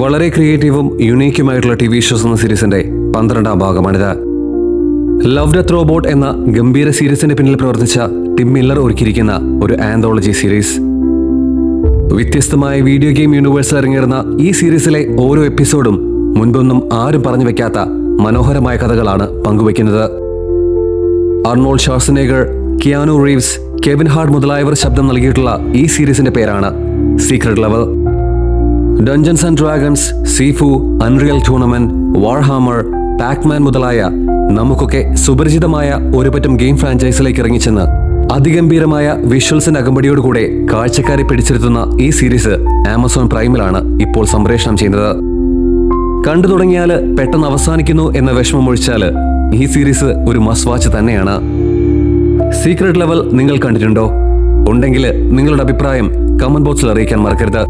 വളരെ ക്രിയേറ്റീവും യുണീക്കുമായിട്ടുള്ള TV shows എന്ന സീരീസിന്റെ 12ാം ഭാഗമാണിത്. ലവ് ഡെത്ത് റോബോട്ട് എന്ന ഗംഭീര സീരീസിന്റെ പിന്നിൽ പ്രവർത്തിച്ച ടിം മില്ലർ ഒരുക്കിയിരിക്കുന്ന ഒരു ആന്തോളജി സീരീസ്. വ്യത്യസ്തമായ വീഡിയോ ഗെയിം യൂണിവേഴ്സിൽ ഇറങ്ങിയിരുന്ന ഈ സീരീസിലെ ഓരോ എപ്പിസോഡും മുൻപൊന്നും ആരും പറഞ്ഞു വെക്കാത്ത മനോഹരമായ കഥകളാണ് പങ്കുവയ്ക്കുന്നത്. Arnold Schwarzenegger, Keanu Reeves, Kevin Hart മുതലായവർ ശബ്ദം നൽകിയിട്ടുള്ള ഈ സീരീസിന്റെ പേരാണ് Secret Level. Dungeons and Dragons, Sifu, Unreal Tournament, Warhammer, Pacman മുതലായ നമുക്കൊക്കെ സുപരിചിതമായ ഒരുപറ്റം ഗെയിം ഫ്രാഞ്ചൈസിലേക്ക് ഇറങ്ങിച്ചെന്ന് അതിഗംഭീരമായ വിഷ്വൽസിന്റെ അകമ്പടിയോടുകൂടെ കാഴ്ചക്കാരെ പിടിച്ചിരുത്തുന്ന ഈ സീരീസ് ആമസോൺ പ്രൈമിലാണ് ഇപ്പോൾ സംപ്രേഷണം ചെയ്യുന്നത്. കണ്ടു തുടങ്ങിയാൽ പെട്ടെന്ന് അവസാനിക്കുന്നു എന്ന വിഷമം ഒഴിച്ചാൽ ഈ സീരീസ് ഒരു മസ്റ്റ് വാച്ച് തന്നെയാണ്. സീക്രട്ട് ലെവൽ നിങ്ങൾ കണ്ടിട്ടുണ്ടോ? ഉണ്ടെങ്കിൽ നിങ്ങളുടെ അഭിപ്രായം കമന്റ് ബോക്സിൽ അറിയിക്കാൻ മറക്കരുത്.